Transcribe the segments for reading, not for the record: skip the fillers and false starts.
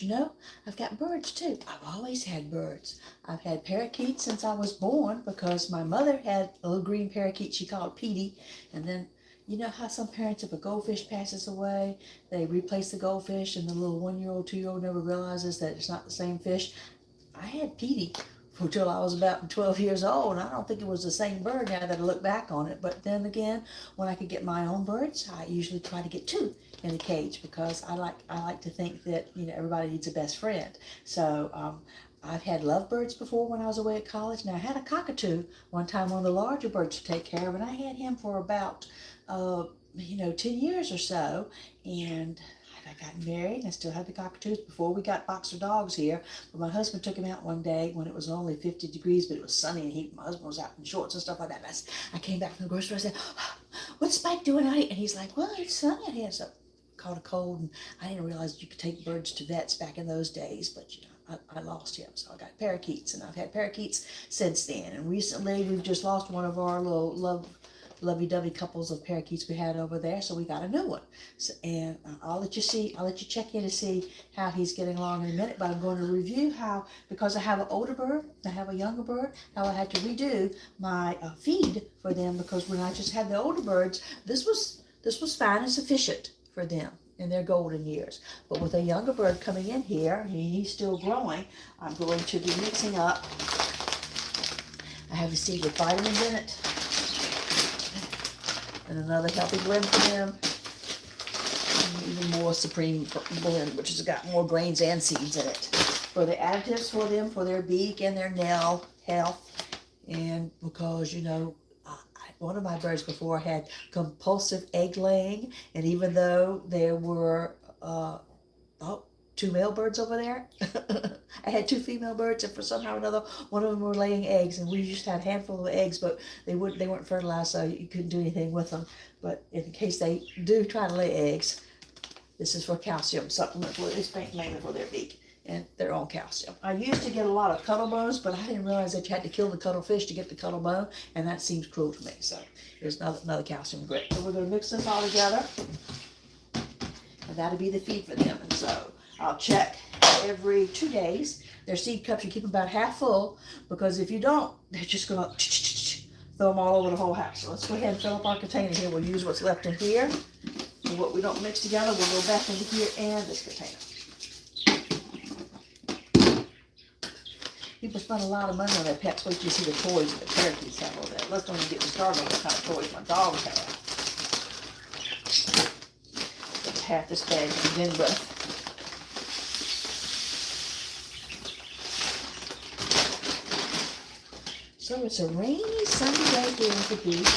You know, I've got birds too. I've always had birds. I've had parakeets since I was born because my mother had a little green parakeet she called Petey. And then, you know how some parents, if a goldfish passes away, they replace the goldfish and the little 1-year-old, 2-year-old never realizes that it's not the same fish. I had Petey until I was about 12 years old, and I don't think it was the same bird now that I look back on it. But then again, when I could get my own birds, I usually try to get two in a cage because I like to think that, you know, everybody needs a best friend. So I've had lovebirds before when I was away at college. Now I had a cockatoo one time, one of the larger birds to take care of, and I had him for about 10 years or so. And I got married and I still had the cockatoos before we got boxer dogs here. But my husband took him out one day when it was only 50 degrees, but it was sunny and my husband was out in shorts and stuff like that. And I came back from the grocery store. I said, "What's Spike doing out here?" And he's like, "Well, it's sunny out here." So I caught a cold, and I didn't realize you could take birds to vets back in those days. But you know, I lost him. So I got parakeets, and I've had parakeets since then. And recently we've just lost one of our little lovey-dovey couples of parakeets we had over there, so we got a new one. So, and I'll let you check in to see how he's getting along in a minute, but I'm going to review how, because I have an older bird, I have a younger bird, how I had to redo my feed for them, because when I just had the older birds, this was fine and sufficient for them in their golden years. But with a younger bird coming in here, he's still growing, I'm going to be mixing up. I have a seed with vitamins in it, and another healthy blend for them, and even more supreme blend, which has got more grains and seeds in it. For the additives for them, for their beak and their nail health, and because, you know, one of my birds before had compulsive egg laying, and even though there were two male birds over there, I had two female birds, and for somehow or another, one of them were laying eggs, and we just had a handful of eggs, but they weren't fertilized, so you couldn't do anything with them. But in case they do try to lay eggs, this is for calcium supplement, it's mainly for their beak and their own calcium. I used to get a lot of cuttle bones, but I didn't realize that you had to kill the cuttlefish to get the cuttle bone, and that seems cruel to me. So here's another calcium grit. So we're going to mix this all together, and that'll be the feed for them. And so I'll check every 2 days. Their seed cups, you keep them about half full, because if you don't, they're just going to throw them all over the whole house. So let's go ahead and fill up our container here. We'll use what's left in here. And what we don't mix together, we'll go back into here and this container. People spend a lot of money on their pets. Wait till you see the toys that the parakeets have over there. Let's don't even get me started on what kind of toys my dogs have. That's half this bag to begin with. So it's a rainy, sunny day here at the beach.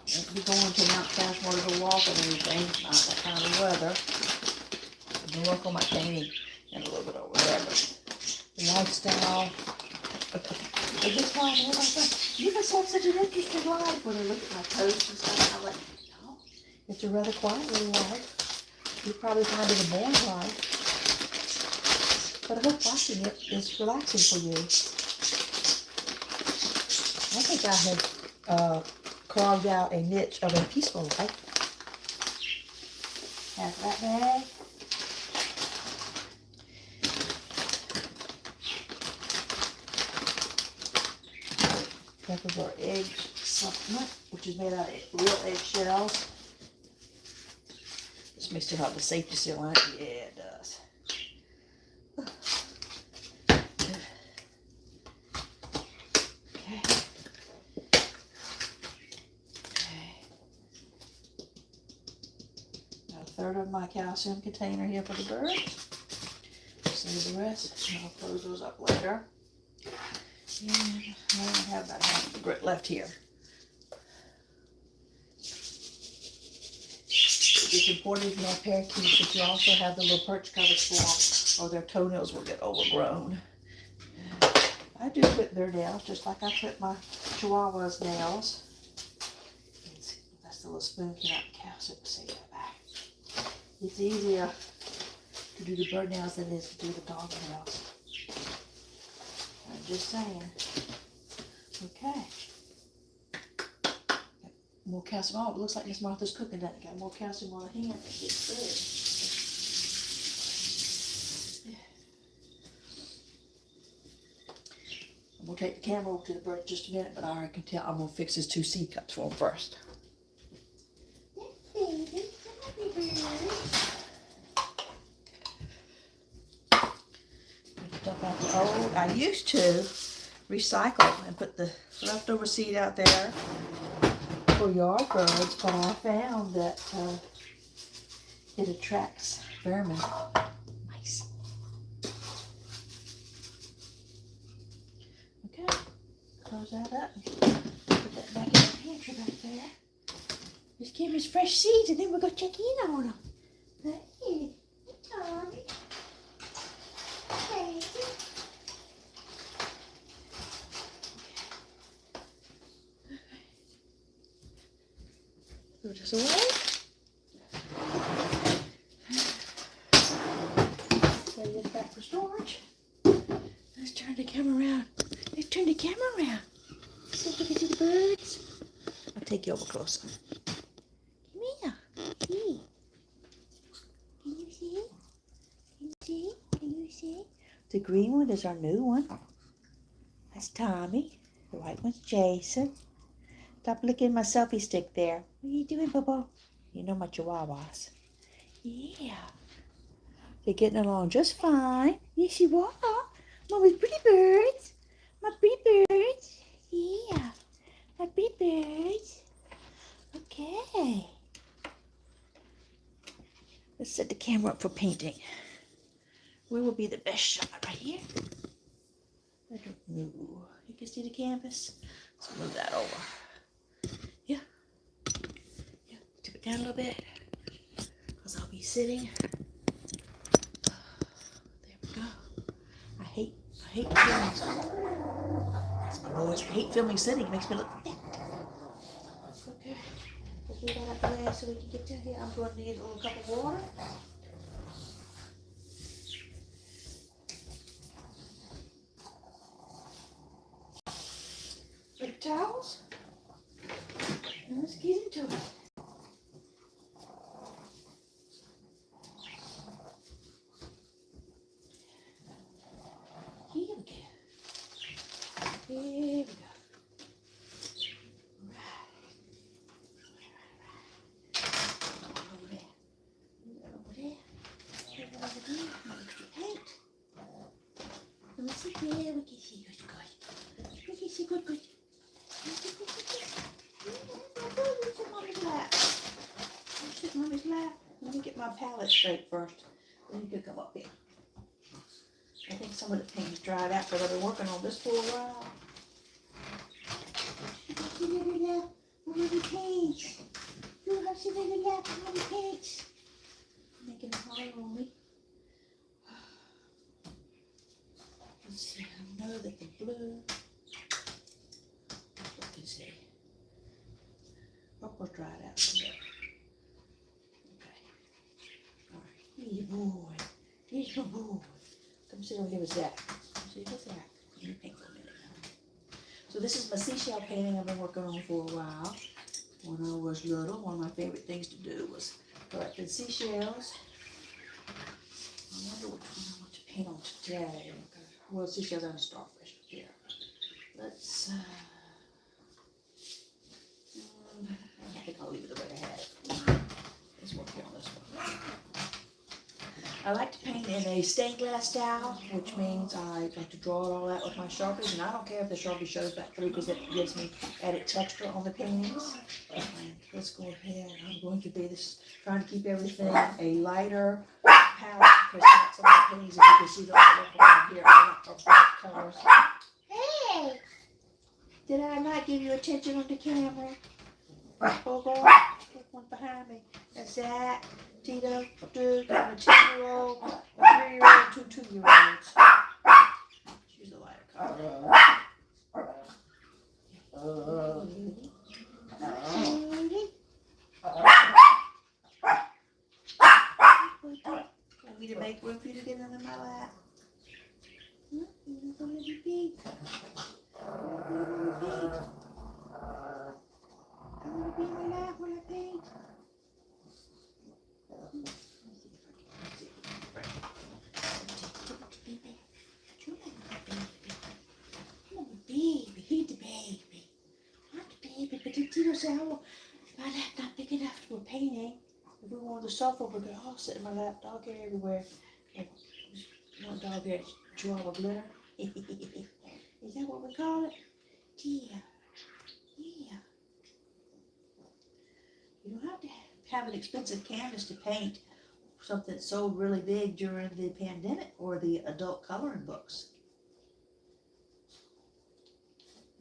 Won't be going to Mount Cashmore to go walk or anything. Not that kind of weather. I'm gonna work on my painting and a little bit over there, but the lifestyle. It gets hard. You must have such an interesting life. When I look at my posts and stuff, I'm like, no, it's a rather quiet little life. You probably find it a boring life, but I hope watching it is relaxing for you. I think I had carved out a niche of a peaceful life. Half that bag. Half of our egg supplement, which is made out of real egg shells. This may still have the safety seal on it. Yeah, it does. Okay. Got a third of my calcium container here for the birds. Save the rest, and I'll close those up later. And I only have about half of the grit left here. It's important if you have parakeets that you also have the little perch covers for them, or their toenails will get overgrown. I do clip their nails just like I clip my chihuahuas' nails. That's the little spoon to get out the calcium to save that back. It's easier to do the bird nails than it is to do the dog nails. I'm just saying. Okay. Got more calcium. Oh, it looks like Miss Martha's cooking that. Got more calcium on her hand. It's good. We'll take the camera over to the bird in just a minute, but I already can tell I'm gonna fix his 2 seed cups for him first. I used to recycle and put the leftover seed out there for yard birds, but I found that it attracts vermin. Nice. Okay, close that up. Put that back in the pantry back there. Just give us fresh seeds and then we'll go check in on them. Hey, Tommy. Hey. Throw this away. Lay this back for storage. Let's turn the camera around. Let's turn the camera around. So you can see the birds. I'll take you over closer. Come here. See. Can you see? Can you see? Can you see? The green one is our new one. That's Tommy. The white one's Jason. Stop licking my selfie stick there. What are you doing, Bobo? You know my chihuahuas. Yeah. They're getting along just fine. Yes, you are. Mommy's pretty birds. My pretty birds. Yeah. My pretty birds. Okay. Let's set the camera up for painting. Where will be the best shot? Right here? I don't know. You can see the canvas? Let's move that over. Yeah. Yeah. Tip it down a little bit. Because I'll be sitting. There we go. I hate filming. That's my lowest. I hate filming sitting. It makes me look thick. Okay. Let's move that out the way so we can get down here. I'm going to need a little cup of water. Big towels. And let's get into it. Here we go. Here we go. Let me see there. We can see good, good. We can see good, good. Sit Mommy's lap. Sit Mommy's lap. Let me get my palette straight first. Then you can come up here. I think some of the paint's dried out because I've been working on this for a while. Sit in the lap. Mommy paints. You have sit in the lap. Mommy paints. Making it hard on me. Let's see. I know that the blue. You can see. Purple's dried out a bit. Okay. All right. Here's your boy. Here's your boy. Come sit over here with Zach. Come sit with Zach. Let me paint for a minute now. So this is my seashell painting I've been working on for a while. When I was little, one of my favorite things to do was collect the seashells. I wonder which one I want to paint on today. Well, seashells and a starfish here. Let's, I think I'll leave it the way I had it. Let's work here on this one. I like to paint in a stained glass style, which means I like to draw it all out with my Sharpies, and I don't care if the Sharpie shows back through because it gives me added texture on the paintings. And let's go ahead. I'm going to be trying to keep everything a lighter palette because some of the paintings, if you can see those around here, are bright colors. Hey! Did I not give you attention on the camera? Bobo, there's one behind me. That's Zach, Tito, Duke, and a 10-year-old, a 3-year-old, and 2 2-year-olds. Choose a lighter color. Want me to make room for you to get under my lap? You're not going to be big. I want to be in my lap when I paint. say, oh, my lap not big enough for painting. If we were on the sofa, we could all sit in my lap. Dog hair everywhere. Like, one dog hair, chihuahua glitter. Is that what we call it? Yeah. Yeah. You don't have to have an expensive canvas to paint something that sold really big during the pandemic or the adult coloring books.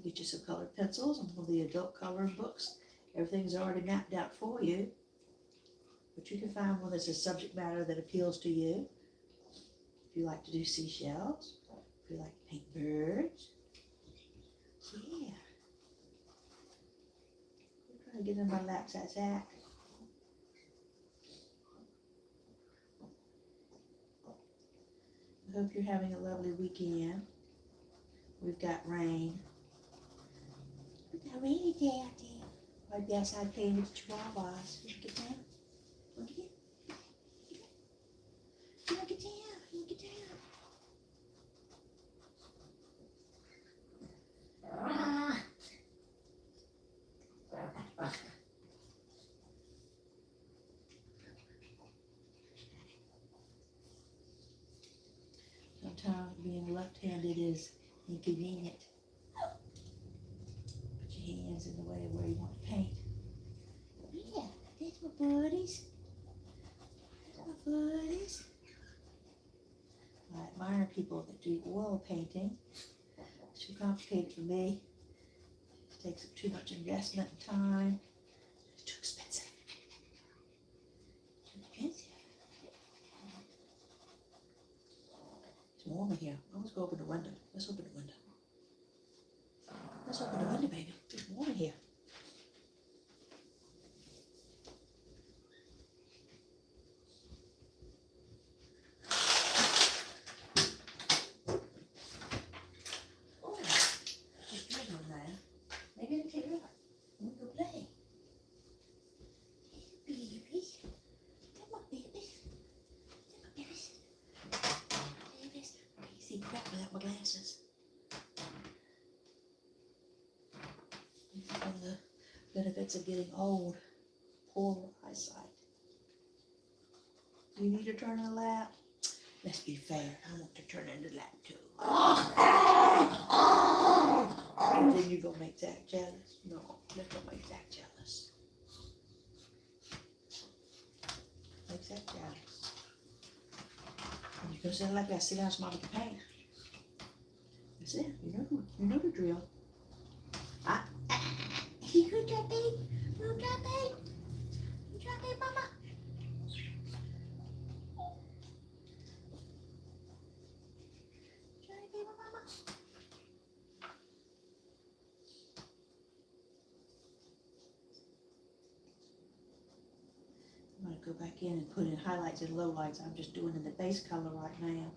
Get you some colored pencils and one of the adult coloring books. Everything's already mapped out for you. But you can find one that's a subject matter that appeals to you. If you like to do seashells, if you like to paint birds. Yeah. I'm trying to get in my lap size sack. I hope you're having a lovely weekend. We've got rain. We've got rainy day out there. Might be outside playing with the chihuahuas. You want to get down? You want to get down? You want to get down? You want to get down? Sometimes being left-handed is inconvenient. Put your hands in the way of where you want to paint. Yeah, there's my buddies. There's my buddies. I admire people that do oil painting. It's too complicated for me. It takes up too much investment and time. It's too expensive. Too expensive. It's warm in here. Let's go open the window. Let's open the window. Let's open the window, baby. It's warm in here. Oh, there's a drink on there. Maybe I'll take it out. I'm gonna go play. Babies. Come on, babies. Come on, babies. Babies. I can't see crap without my glasses. One of the benefits of getting old, poor eyesight. Do you need to turn in the lap? Let's be fair. I want to turn in the lap too. And then you're gonna make Zach jealous? No, let's not make Zach jealous. Make Zach jealous. And you go sit like that. Sit down, smile with the paint. That's it. You know the drill. You good job, babe? Good job, babe? Good job, babe, mama? Good job, babe, mama? I'm going to go back in and put in highlights and lowlights. I'm just doing in the base color right now.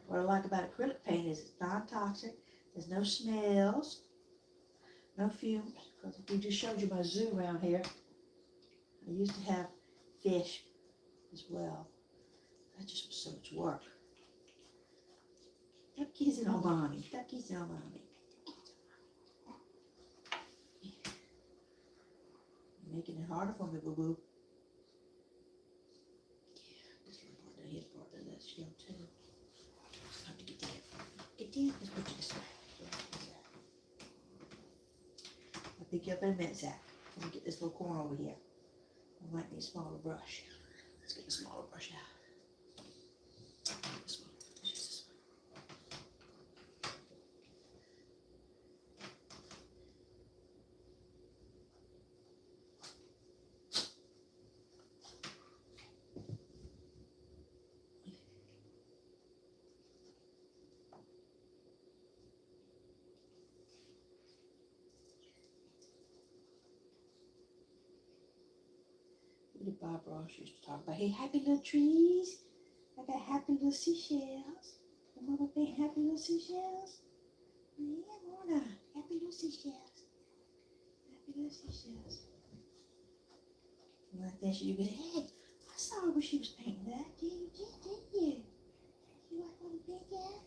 What I like about acrylic paint is it's non-toxic. There's no smells. No fumes, because we just showed you my zoo around here. I used to have fish as well. That just was so much work. Stop kissing on mommy. Stop kissing on mommy. You're making it harder for me, boo-boo. Yeah, this little part, the head part of that shell too. I have to get down. Get down. Let's put you this way. Pick you up in a minute, Zach. Let me get this little corner over here. I might need a smaller brush. Let's get the smaller brush out. This one. Let's use this Bob Ross used to talk about, hey, happy little trees. I got happy little seashells. The mama paint happy little seashells. Yeah, Mona. Happy little seashells. Happy little seashells. And like that, you go, hey, I saw her when she was painting that. Did you? You like want to paint that?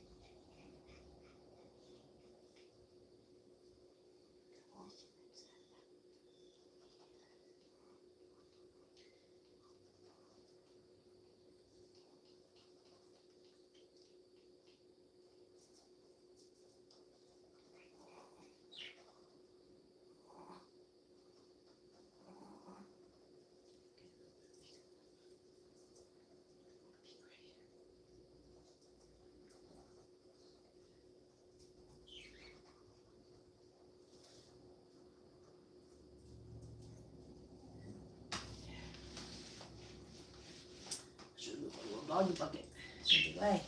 doggy bucket. It's in the way.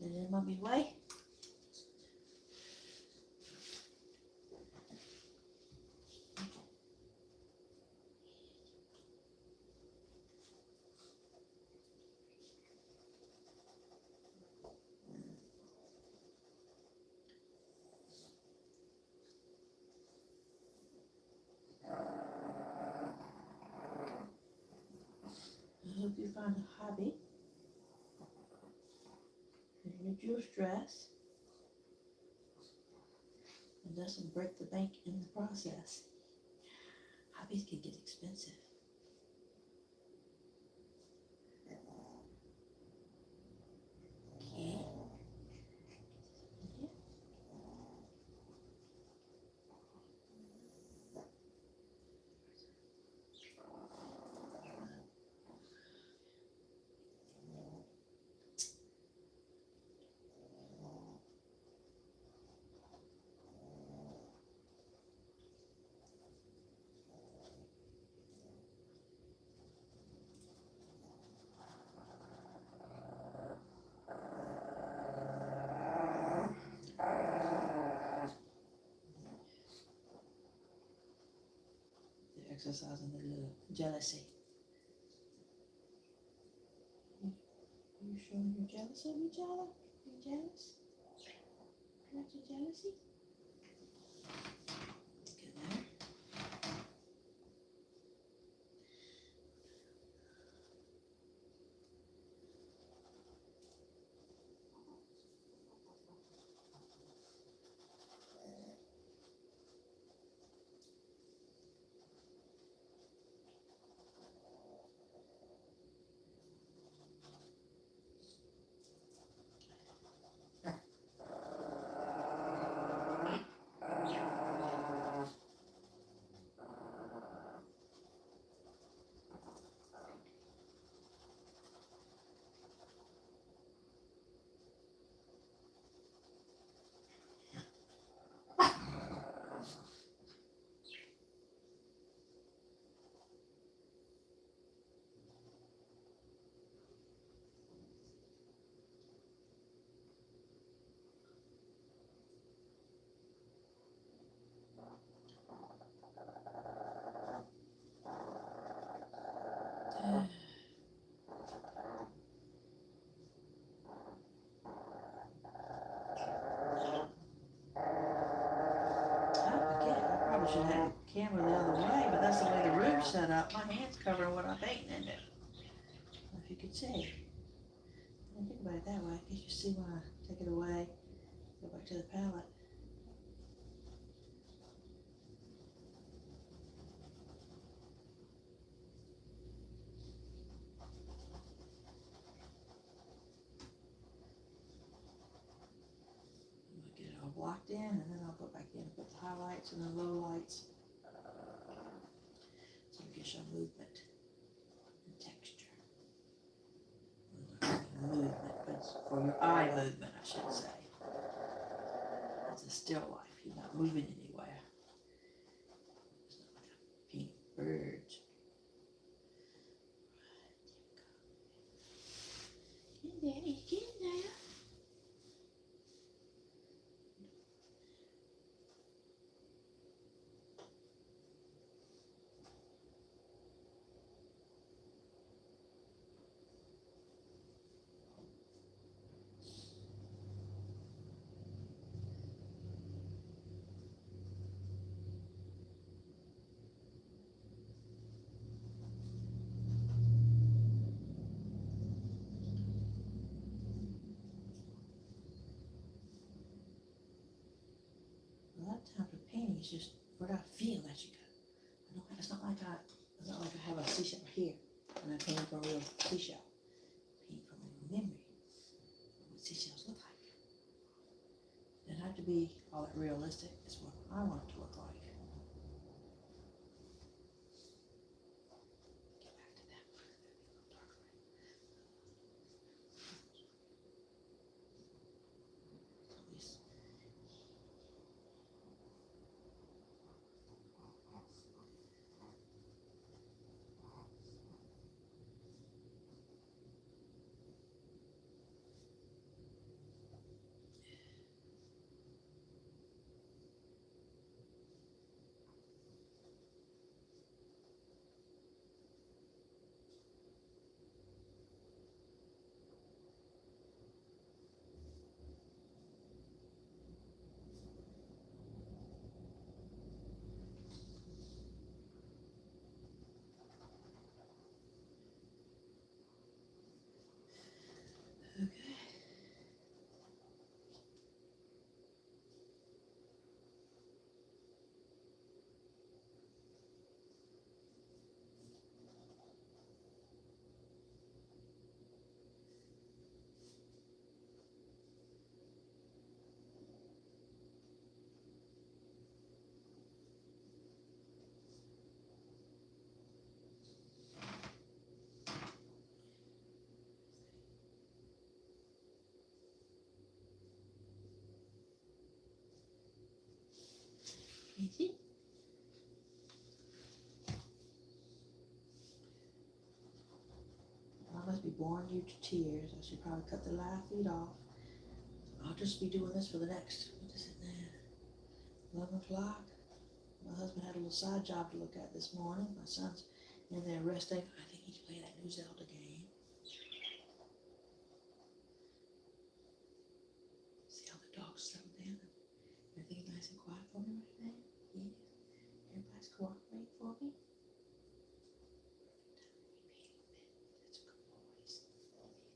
Is it in Mommy's way? I hope you find a hobby. And reduce stress. And doesn't break the bank in the process. Hobbies can get expensive. Okay. They're exercising a little jealousy. Are you showing you're jealous of me, Jala? You jealous? Not your jealousy? Good there. I probably should have the camera the other way, but that's the way the room's set up. My hand's covering what I'm painting in it. If you could see. I didn't think about it that way. I guess you see when I take it away, go back to the palette. Get it all blocked in, and then I'll go back in and put the highlights and the low lights. So it gives you movement and texture. Movement, but it's for your eye movement, I should say. It's a still life. You're not moving anywhere. It's not like a pink bird. Get in there, get in there. A lot of times with painting is just what I feel that you got. It's not like I have a seashell here and I paint from a real seashell. I paint from a real memory. What seashells look like. It doesn't have to be all that realistic. It's what I want it to look like. Get back to that one. A little darker. At least. boring you to tears. I should probably cut the live feed off. I'll just be doing this for the next, what is it now, 11 o'clock. My husband had a little side job to look at this morning. My son's in there resting. I think he's playing that new Zelda game. See how the dogs settle down? Everything's nice and quiet for me right now? Yeah. Everybody's cooperating for me? That's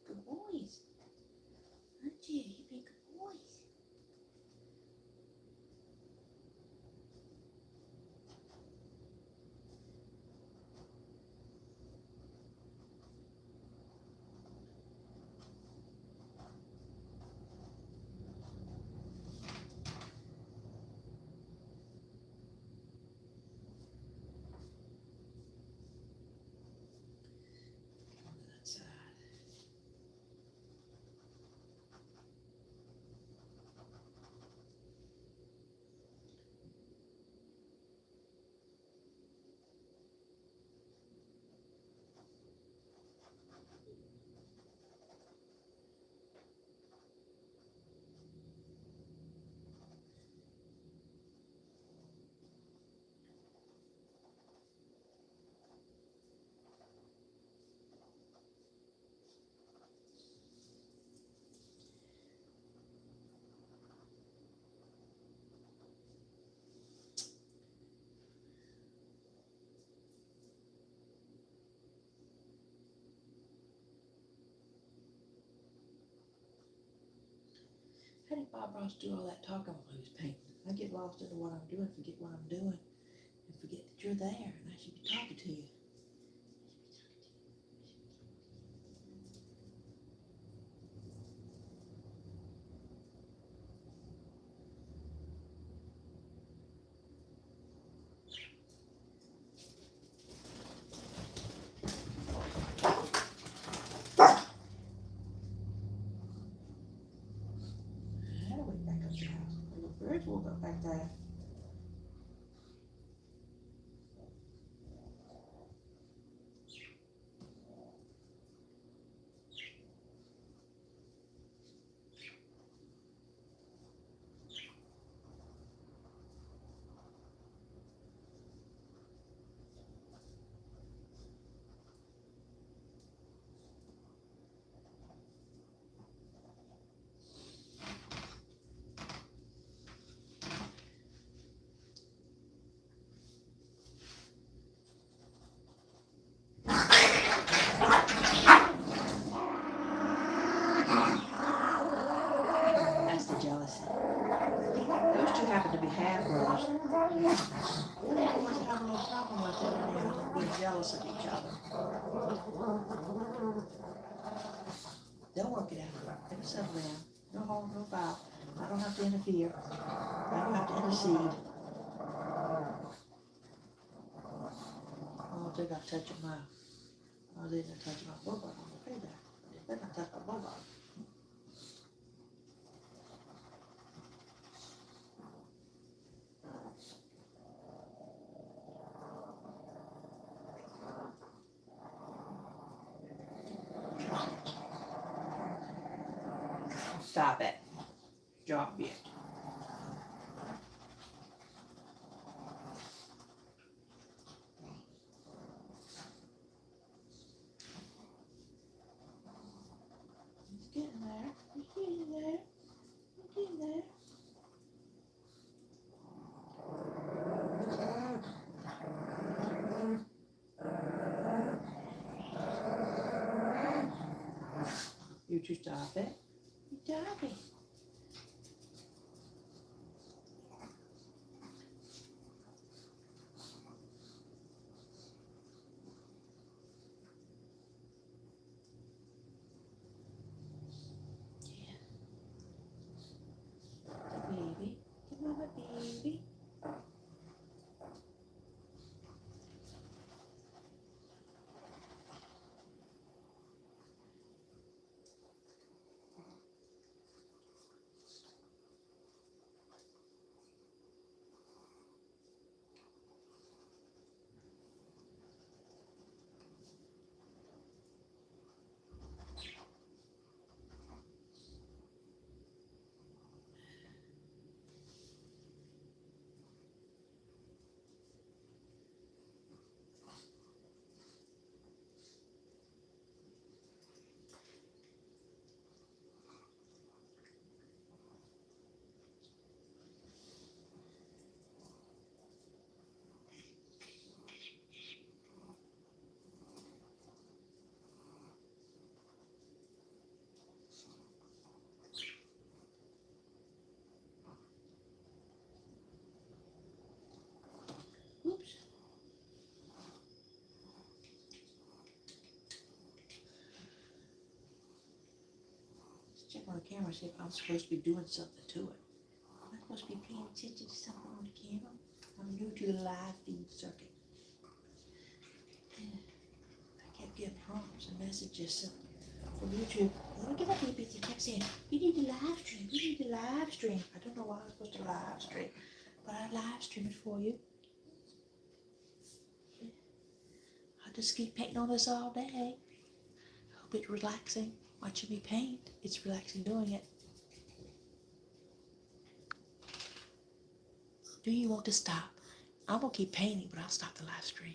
good boys. Aren't you? You be good boys. How did Bob Ross do all that talking while he was painting? I get lost into what I'm doing, forget what I'm doing, and forget that you're there and I should be talking to you. Birds woke up back there. That's the jealousy. Those two happen to be half brothers. They always have a little problem with it and being jealous of each other. They'll work it out. It'll settle down. No harm, no foul. I don't have to interfere. I don't have to intercede. Oh, they got touching my. Oh, they didn't touch my bulldog. I'm afraid that. They better not touch my bulldog. Stop it. Drop it. He's getting there. He's getting there. He's getting there. You two stop it. You stop it. Baby. Come on, my baby. check on the camera, see if I'm supposed to be doing something to it. Am I supposed to be paying attention to something on the camera? I'm new to the live feed circuit. I kept getting prompts and messages from YouTube. Let me get up here, bitch. It kept saying, you need to live stream, you need to live stream. I don't know why I was supposed to live stream, but I live stream it for you. I'll just keep painting on this all day. I hope it's relaxing watching me paint. It's relaxing doing it. Do you want to stop? I'm going to keep painting, but I'll stop the live stream.